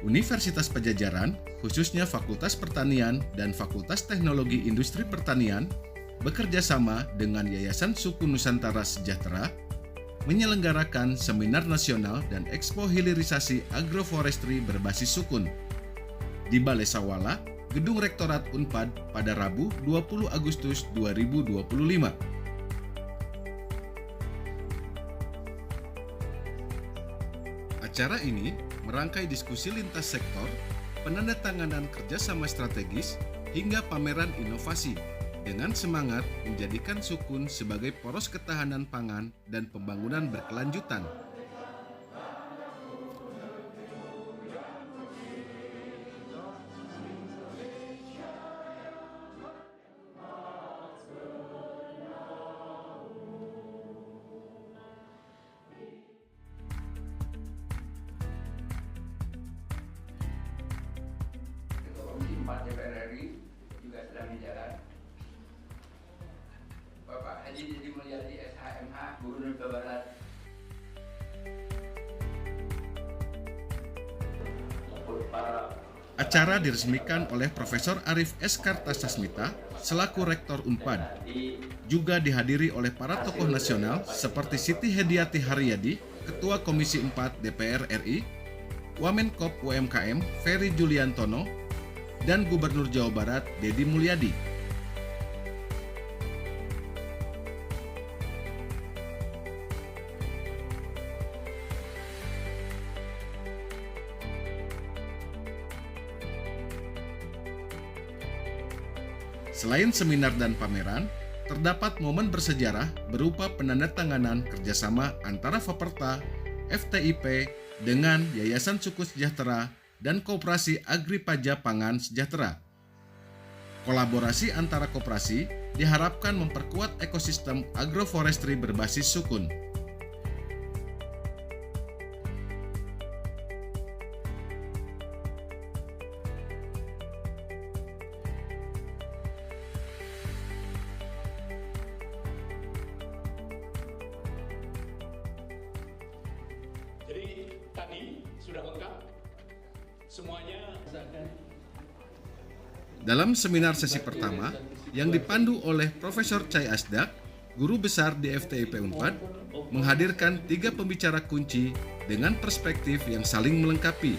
Universitas Padjadjaran, khususnya Fakultas Pertanian dan Fakultas Teknologi Industri Pertanian, bekerja sama dengan Yayasan Suku Nusantara Sejahtera, menyelenggarakan Seminar Nasional dan Expo Hilirisasi Agroforestry berbasis sukun di Balai Sawala, Gedung Rektorat Unpad pada Rabu 20 Agustus 2025. Acara ini merangkai diskusi lintas sektor, penandatanganan kerjasama strategis, hingga pameran inovasi dengan semangat menjadikan sukun sebagai poros ketahanan pangan dan pembangunan berkelanjutan. Komisi 4 DPR RI juga sedang berjalan. Bapak Haji Didi Mulyadi SHMH, Gubernur Jawa Barat. Acara diresmikan oleh Profesor Arif S. Kartasasmita selaku Rektor Unpad. Juga dihadiri oleh para tokoh nasional seperti Siti Hediati Haryadi, Ketua Komisi 4 DPR RI, Wamenkop UMKM Ferry Juliantono, dan Gubernur Jawa Barat Deddy Mulyadi. Selain seminar dan pameran, terdapat momen bersejarah berupa penandatanganan kerjasama antara Faperta, FTIP, dengan Yayasan Suku Sejahtera dan Koperasi Agripaja Pangan Sejahtera. Kolaborasi antara koperasi diharapkan memperkuat ekosistem agroforestry berbasis sukun. Jadi tadi sudah lengkap semuanya. Dalam seminar sesi pertama yang dipandu oleh Profesor Cai Asdak, guru besar di FTIP Unpad, menghadirkan 3 pembicara kunci dengan perspektif yang saling melengkapi.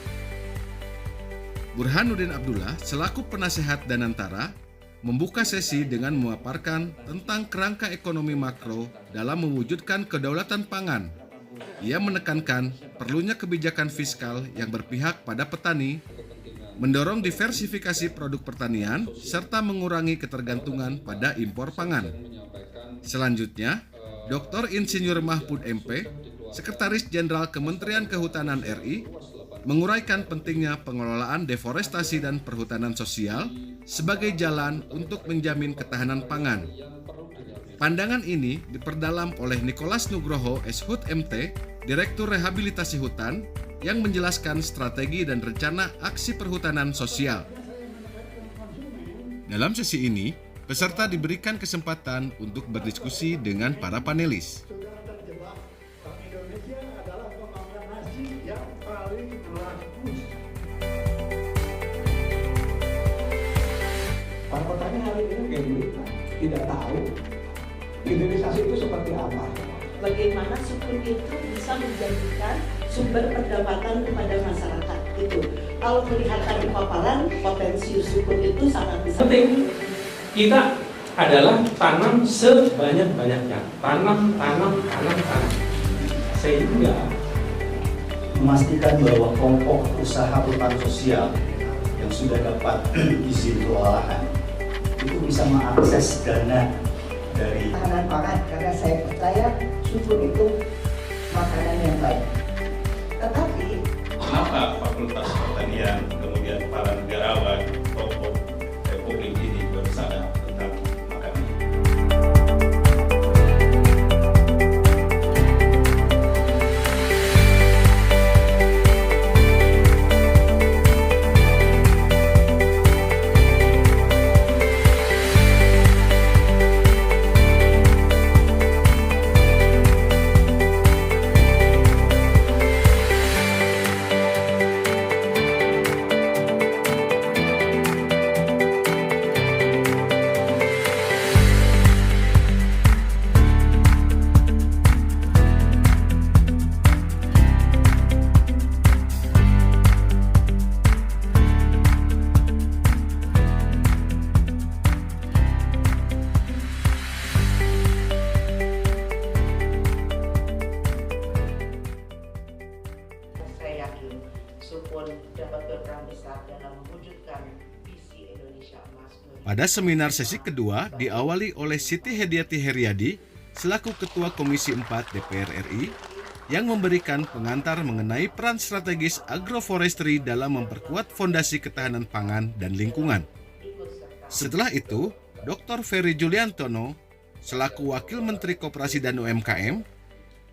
Burhanuddin Abdullah selaku penasehat Danantara membuka sesi dengan memaparkan tentang kerangka ekonomi makro dalam mewujudkan kedaulatan pangan. Ia menekankan perlunya kebijakan fiskal yang berpihak pada petani, mendorong diversifikasi produk pertanian, serta mengurangi ketergantungan pada impor pangan. Selanjutnya, Dr. Insinyur Mahfud MP, Sekretaris Jenderal Kementerian Kehutanan RI, menguraikan pentingnya pengelolaan deforestasi dan perhutanan sosial sebagai jalan untuk menjamin ketahanan pangan. Pandangan ini diperdalam oleh Nicholas Nugroho SHUT MT, Direktur Rehabilitasi Hutan, yang menjelaskan strategi dan rencana aksi perhutanan sosial. Dalam sesi ini, peserta diberikan kesempatan untuk berdiskusi dengan para panelis. Indonesia adalah pemakan nasi yang paling laku. Para petani hari ini kayak gini, tidak tahu hilirisasi itu seperti apa. Bagaimana sukun itu bisa menjadikan sumber pendapatan kepada masyarakat itu. Kalau melihat tadi paparan, potensi sukun itu sangat besar. Penting kita adalah tanam sebanyak-banyaknya, tanam, sehingga memastikan bahwa kelompok usaha hutan sosial yang sudah dapat izin lahan itu bisa mengakses dana dari Ketahanan pangan, karena saya percaya sukun itu makanan yang baik. Tetapi kenapa Fakultas Pertanian, kemudian para negarawan, tokoh Republik ini baru sadar tentang makanan? Pada seminar sesi kedua diawali oleh Siti Hediati Heriadi selaku Ketua Komisi 4 DPR RI yang memberikan pengantar mengenai peran strategis agroforestry dalam memperkuat fondasi ketahanan pangan dan lingkungan. Setelah itu, Dr. Ferry Juliantono selaku Wakil Menteri Koperasi dan UMKM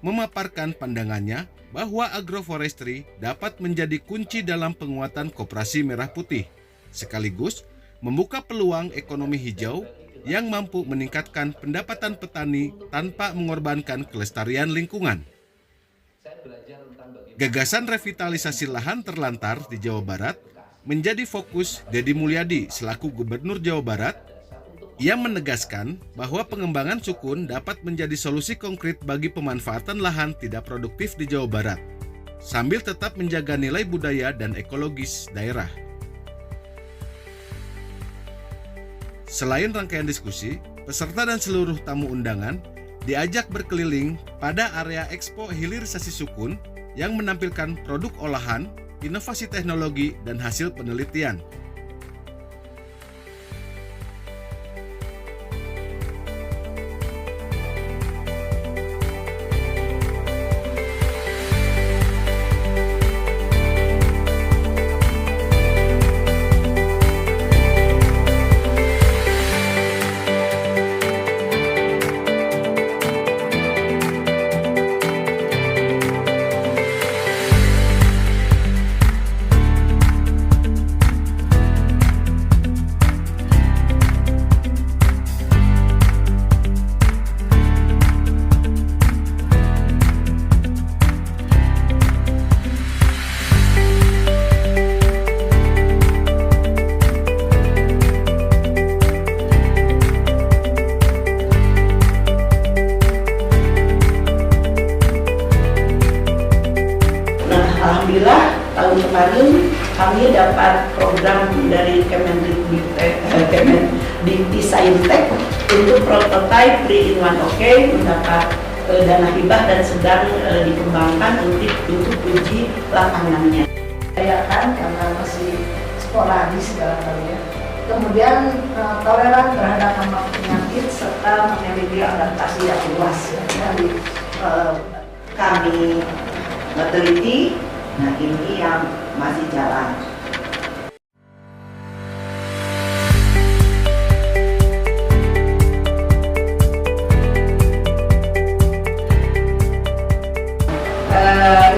memaparkan pandangannya bahwa agroforestry dapat menjadi kunci dalam penguatan koperasi merah putih, sekaligus membuka peluang ekonomi hijau yang mampu meningkatkan pendapatan petani tanpa mengorbankan kelestarian lingkungan. Gagasan revitalisasi lahan terlantar di Jawa Barat menjadi fokus Deddy Mulyadi selaku Gubernur Jawa Barat. Ia menegaskan bahwa pengembangan sukun dapat menjadi solusi konkret bagi pemanfaatan lahan tidak produktif di Jawa Barat, sambil tetap menjaga nilai budaya dan ekologis daerah. Selain rangkaian diskusi, peserta dan seluruh tamu undangan diajak berkeliling pada area Expo Hilirisasi Sukun yang menampilkan produk olahan, inovasi teknologi, dan hasil penelitian. Alhamdulillah tahun kemarin kami dapat program dari Kemendikbudristek untuk prototipe 3-in-1 OK, mendapat dana hibah dan sedang dikembangkan untuk uji lapangannya. Ya kan, karena masih sporadis barangkali ya. Kemudian toleran terhadap hama penyakit serta memiliki adaptasi yang luas ya. Dari Kami meneliti, nah ini yang masih jalan.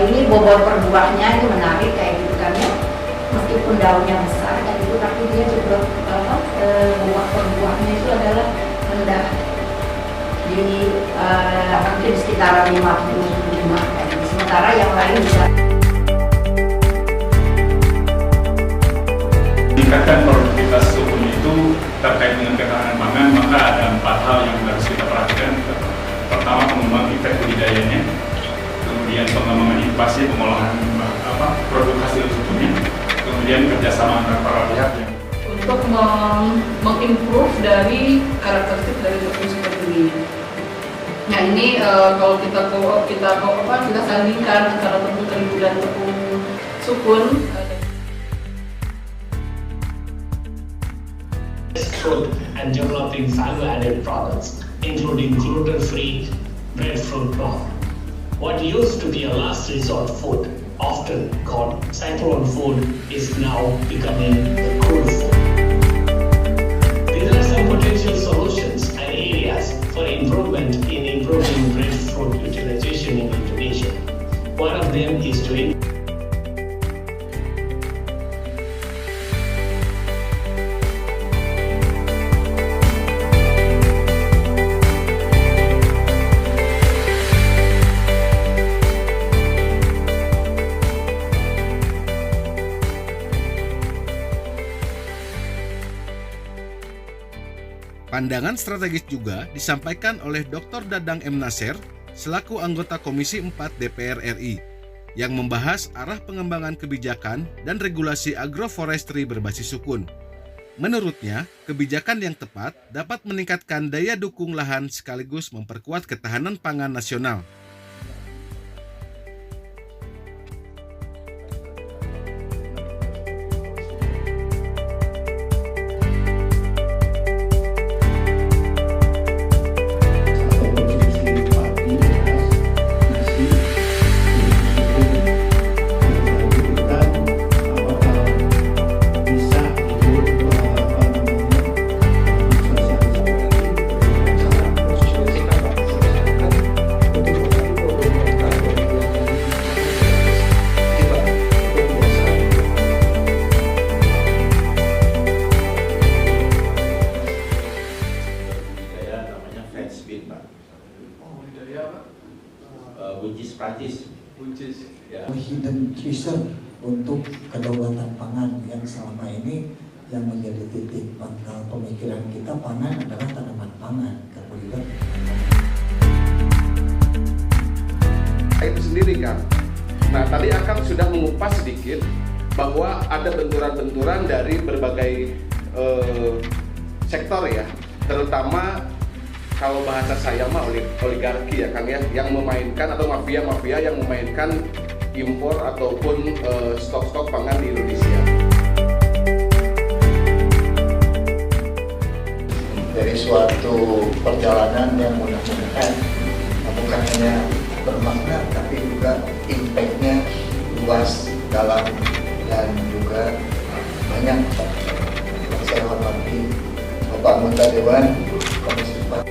Ini bobot per buahnya ini menarik kayak gitu kan ya, meskipun daunnya besar kayak gitu, tapi dia juga bobot per buahnya itu adalah rendah, di hampir sekitaran 55 kayak gitu. Sementara yang lain bisa meningkatkan produktivitas sukun itu terkait dengan ketahanan pangan, maka ada 4 hal yang harus kita perhatikan. Pertama, pengembangan efek budidayanya, kemudian pengembangan inovasi pengolahan produk hasil sukunya, kemudian kerjasama antara para pihak untuk mengimprove dari karakteristik dari sukun seperti ini. Nah ini kalau kita sandingkan antara tepung terigu dan tepung sukun. Fruit and developing value-added products, including gluten-free breadfruit flour. What used to be a last resort food, often called cyclone food, is now becoming the cool food. These are some potential solutions and areas for improvement in improving breadfruit utilization in Indonesia. One of them is to Pandangan strategis juga disampaikan oleh Dr. Dadang M. Nasir selaku anggota Komisi 4 DPR RI yang membahas arah pengembangan kebijakan dan regulasi agroforestry berbasis sukun. Menurutnya, kebijakan yang tepat dapat meningkatkan daya dukung lahan sekaligus memperkuat ketahanan pangan nasional. Prancis. Hidden reserve untuk kedaulatan pangan yang selama ini yang menjadi titik pangkal pemikiran kita, pangan adalah tanaman pangan, karbohidrat. Itu sendiri kan. Nah, tadi Akang sudah mengupas sedikit bahwa ada benturan-benturan dari berbagai sektor ya, terutama kalau bahasa saya mah oligarki ya Kang ya, yang memainkan atau mafia-mafia yang memainkan impor ataupun stok-stok pangan di Indonesia. Dari suatu perjalanan yang mudah-mudahan bukan hanya bermakna tapi juga impact-nya luas, dalam, dan juga banyak. Saya hormati Bapak Anggota Dewan Komisi 4.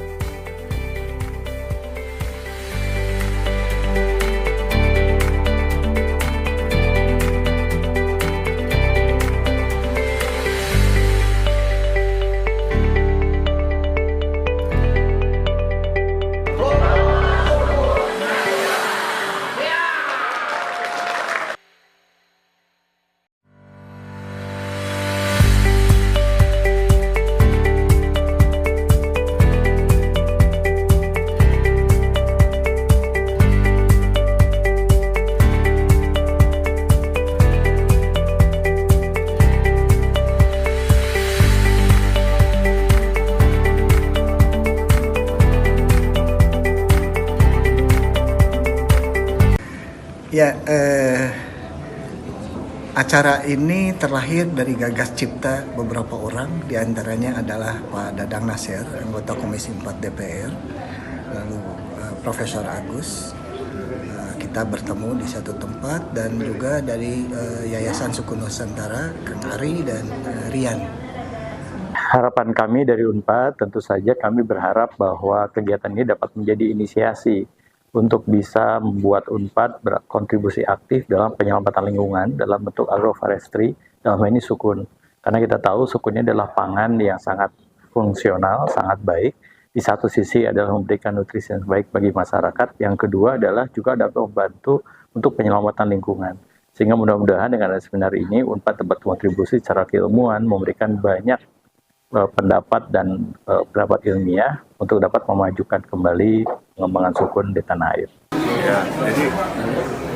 Ya, acara ini terlahir dari gagas cipta beberapa orang, diantaranya adalah Pak Dadang Nasir, anggota Komisi 4 DPR, lalu Profesor Agus. Kita bertemu di satu tempat, dan juga dari Yayasan Suku Nusantara, Kang Ari dan Rian. Harapan kami dari UNPAD tentu saja kami berharap bahwa kegiatan ini dapat menjadi inisiasi untuk bisa membuat UNPAD berkontribusi aktif dalam penyelamatan lingkungan dalam bentuk agroforestry, dalam hal ini sukun. Karena kita tahu sukun ini adalah pangan yang sangat fungsional, sangat baik. Di satu sisi adalah memberikan nutrisi yang baik bagi masyarakat, yang kedua adalah juga dapat membantu untuk penyelamatan lingkungan. Sehingga mudah-mudahan dengan seminar ini UNPAD dapat kontribusi secara keilmuan, memberikan banyak pendapat dan pendapat ilmiah untuk dapat memajukan kembali pengembangan sukun di tanah air. Ya, jadi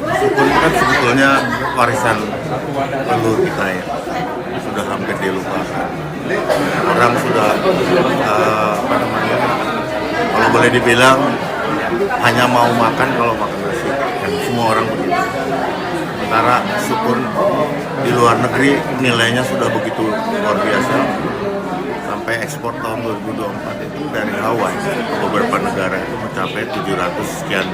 sukun kan sebetulnya warisan leluhur kita ya, sudah hampir dilupakan. Orang sudah kalau boleh dibilang hanya mau makan kalau makan nasi, dan semua orang begitu. Sementara sukun di luar negeri nilainya sudah begitu luar biasa. Sampai ekspor tahun 2024 itu dari Hawaii ke beberapa negara itu mencapai 700 sekian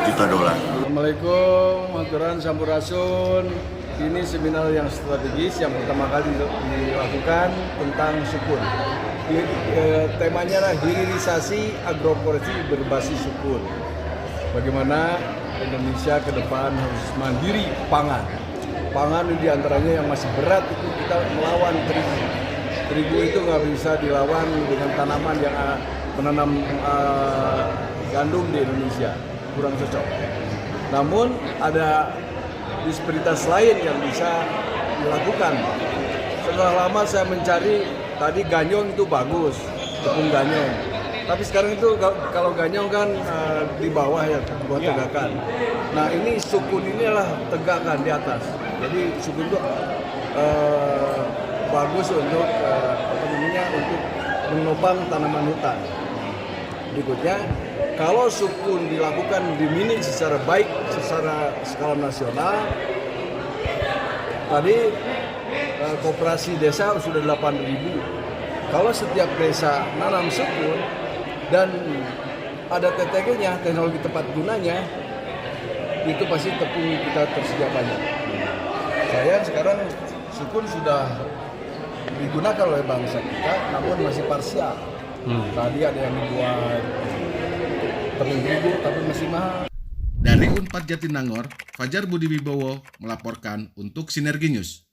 juta dolar. Assalamualaikum, haturan sampurasun. Ini seminar yang strategis yang pertama kali dilakukan tentang sukun. Temanya adalah hilirisasi agroforestry berbasis sukun. Bagaimana Indonesia ke depan harus mandiri pangan. Pangan diantaranya yang masih berat itu kita melawan terigu. Terigu itu nggak bisa dilawan dengan tanaman yang menanam gandum di Indonesia, kurang cocok. Namun ada disparitas lain yang bisa dilakukan. Setelah lama saya mencari, tadi ganyong itu bagus, tepung ganyong. Tapi sekarang itu kalau ganyong kan di bawah ya, buat tegakan. Nah ini sukun ini adalah tegakkan di atas. Jadi sukun itu bagus untuk untuk menopang tanaman hutan. Berikutnya, kalau sukun dilakukan diminit secara baik secara skala nasional, tadi koperasi desa sudah 8.000. Kalau setiap desa nanam sukun dan ada TTG-nya, teknologi tepat gunanya, itu pasti tepung kita tersedia banyak. Saya sekarang sukun sudah digunakan oleh bangsa kita, namun masih parsial. Tadi ada yang dibuat terigu, tapi masih mahal. Dari UNPAD Jatinangor, Fajar Budi Wibowo melaporkan untuk Sinergi News.